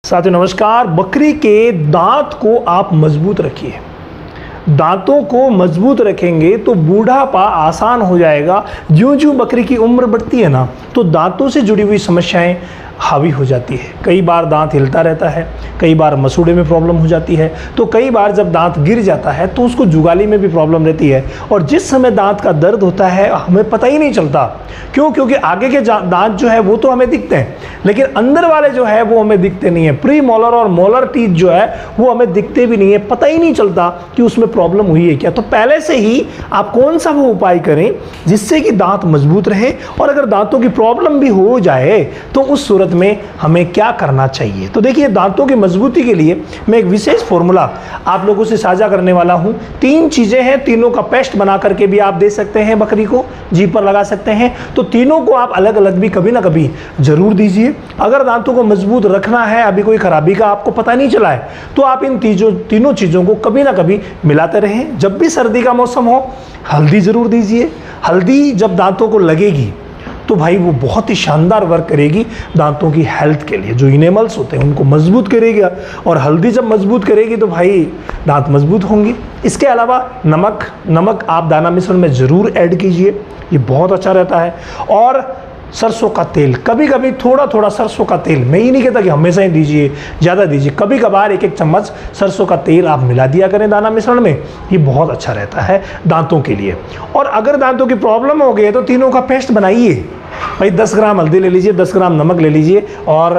साथियों नमस्कार। बकरी के दांत को आप मजबूत रखिए। दांतों को मजबूत रखेंगे तो बूढ़ापा आसान हो जाएगा। ज्यों-ज्यों बकरी की उम्र बढ़ती है ना, तो दांतों से जुड़ी हुई समस्याएं हावी हो जाती है। कई बार दांत हिलता रहता है, कई बार मसूड़े में प्रॉब्लम हो जाती है, तो कई बार जब दांत गिर जाता है तो उसको जुगाली में भी प्रॉब्लम रहती है। और जिस समय दांत का दर्द होता है हमें पता ही नहीं चलता। क्यों? क्योंकि आगे के दांत जो है वो तो हमें दिखते हैं, लेकिन अंदर वाले जो है वो हमें दिखते नहीं है। प्री मोलर और मोलर टीथ जो है वो हमें दिखते भी नहीं है, पता ही नहीं चलता कि उसमें प्रॉब्लम हुई है क्या। तो पहले से ही आप कौन सा वो उपाय करें जिससे कि दांत मजबूत रहे, और अगर दांतों की प्रॉब्लम भी हो जाए तो उस सूरत में हमें क्या करना चाहिए। तो देखिए, दांतों की मजबूती के लिए मैं एक विशेष फॉर्मूला आप लोगों से साझा करने वाला हूं। 3 चीजें हैं, तीनों का पेस्ट बना करके भी आप दे सकते हैं, बकरी को जीभ पर लगा सकते हैं। तो तीनों को आप अलग अलग भी कभी ना कभी जरूर दीजिए। अगर दांतों को मजबूत रखना है, अभी कोई खराबी का आपको पता नहीं चला है, तो आप इन तीनों चीजों को कभी ना कभी मिलाते रहें। जब भी सर्दी का मौसम हो, हल्दी जरूर दीजिए। हल्दी जब दांतों को लगेगी तो भाई वो बहुत ही शानदार वर्क करेगी दांतों की हेल्थ के लिए। जो इनेमल्स होते हैं उनको मजबूत करेगी, और हल्दी जब मजबूत करेगी तो भाई दांत मजबूत होंगे। इसके अलावा नमक आप दाना मिश्रण में ज़रूर ऐड कीजिए, ये बहुत अच्छा रहता है। और सरसों का तेल, कभी कभी थोड़ा थोड़ा सरसों का तेल, मैं ये नहीं कहता कि हमेशा ही दीजिए, ज़्यादा दीजिए, कभी कभार 1-1 चम्मच सरसों का तेल आप मिला दिया करें दाना मिश्रण में, ये बहुत अच्छा रहता है दांतों के लिए। और अगर दांतों की प्रॉब्लम हो गई तो तीनों का पेस्ट बनाइए। भाई 10 ग्राम हल्दी ले लीजिए, 10 ग्राम नमक ले लीजिए, और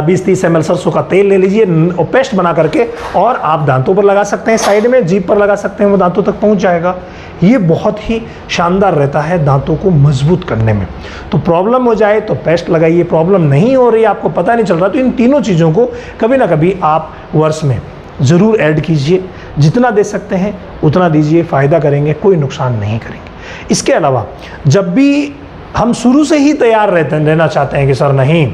20-30 ml सरसों का तेल ले लीजिए, और पेस्ट बना करके और आप दांतों पर लगा सकते हैं, साइड में जीभ पर लगा सकते हैं, वो दांतों तक पहुंच जाएगा। ये बहुत ही शानदार रहता है दांतों को मजबूत करने में। तो प्रॉब्लम हो जाए तो पेस्ट लगाइए, प्रॉब्लम नहीं हो रही, आपको पता नहीं चल रहा, तो इन तीनों चीज़ों को कभी ना कभी आप वर्ष में ज़रूर ऐड कीजिए। जितना दे सकते हैं उतना दीजिए, फ़ायदा करेंगे, कोई नुकसान नहीं करेंगे। इसके अलावा जब भी हम शुरू से ही तैयार रहना चाहते हैं कि सर नहीं,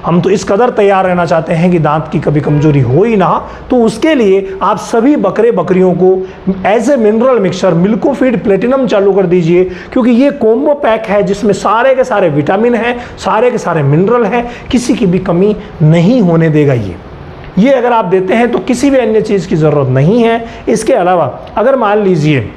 हम तो इस कदर तैयार रहना चाहते हैं कि दांत की कभी कमजोरी हो ही ना, तो उसके लिए आप सभी बकरियों को as a mineral mixture Milkofeed platinum चालू कर दीजिए। क्योंकि ये कॉम्बो पैक है जिसमें सारे के सारे विटामिन हैं, सारे के सारे मिनरल हैं, किसी की भी कमी नहीं होने देगा। ये अगर आप देते हैं तो किसी भी अन्य चीज़ की ज़रूरत नहीं है। इसके अलावा अगर मान लीजिए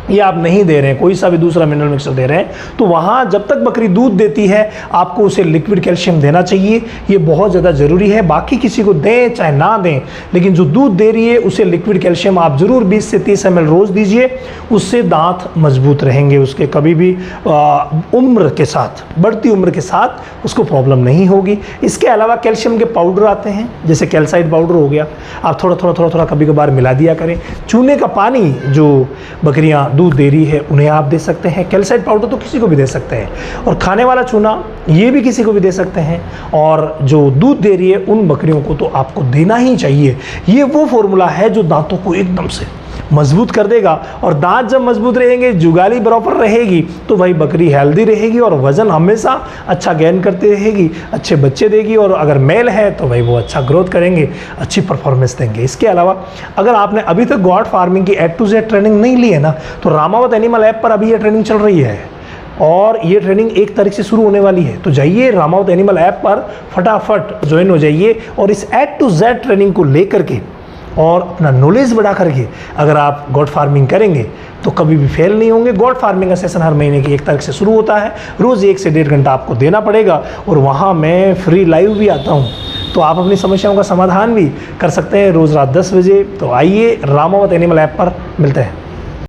ये आप नहीं दे रहे हैं, कोई सा भी दूसरा मिनरल मिक्सर दे रहे हैं, तो वहाँ जब तक बकरी दूध देती है आपको उसे लिक्विड कैल्शियम देना चाहिए। ये बहुत ज़्यादा ज़रूरी है। बाकी किसी को दें चाहे ना दें, लेकिन जो दूध दे रही है उसे लिक्विड कैल्शियम आप ज़रूर 20 से 30 ml रोज़ दीजिए। उससे दांत मजबूत रहेंगे, उसके कभी भी उम्र के साथ, बढ़ती उम्र के साथ उसको प्रॉब्लम नहीं होगी। इसके अलावा कैल्शियम के पाउडर आते हैं, जैसे कैल्साइड पाउडर हो गया, आप थोड़ा कभी कभार मिला दिया करें। चूने का पानी जो बकरियाँ दूध दे रही है उन्हें आप दे सकते हैं। कैल्साइड पाउडर तो किसी को भी दे सकते हैं, और खाने वाला चूना ये भी किसी को भी दे सकते हैं। और जो दूध दे रही है उन बकरियों को तो आपको देना ही चाहिए। ये वो फॉर्मूला है जो दांतों को एकदम से मजबूत कर देगा। और दांत जब मजबूत रहेंगे, जुगाली बराबर रहेगी, तो भाई बकरी हेल्दी रहेगी और वजन हमेशा अच्छा गेन करती रहेगी, अच्छे बच्चे देगी। और अगर मेल है तो भाई वो अच्छा ग्रोथ करेंगे, अच्छी परफॉर्मेंस देंगे। इसके अलावा अगर आपने अभी तक गॉड फार्मिंग की A to Z ट्रेनिंग नहीं ली है ना, तो रामावत एनिमल ऐप पर अभी ये ट्रेनिंग चल रही है, और ये ट्रेनिंग 1 तारीख से शुरू होने वाली है। तो जाइए रामावत एनिमल ऐप पर फटाफट ज्वाइन हो जाइए, और इस A to Z ट्रेनिंग को लेकर के और अपना नॉलेज बढ़ा करके अगर आप गॉड फार्मिंग करेंगे तो कभी भी फेल नहीं होंगे। गॉड फार्मिंग का सेशन हर महीने की 1 तारीख से शुरू होता है। रोज़ 1 से 1.5 घंटा आपको देना पड़ेगा, और वहाँ मैं फ्री लाइव भी आता हूँ, तो आप अपनी समस्याओं का समाधान भी कर सकते हैं रोज़ रात 10 बजे। तो आइए, रामावत एनिमल ऐप पर मिलते हैं।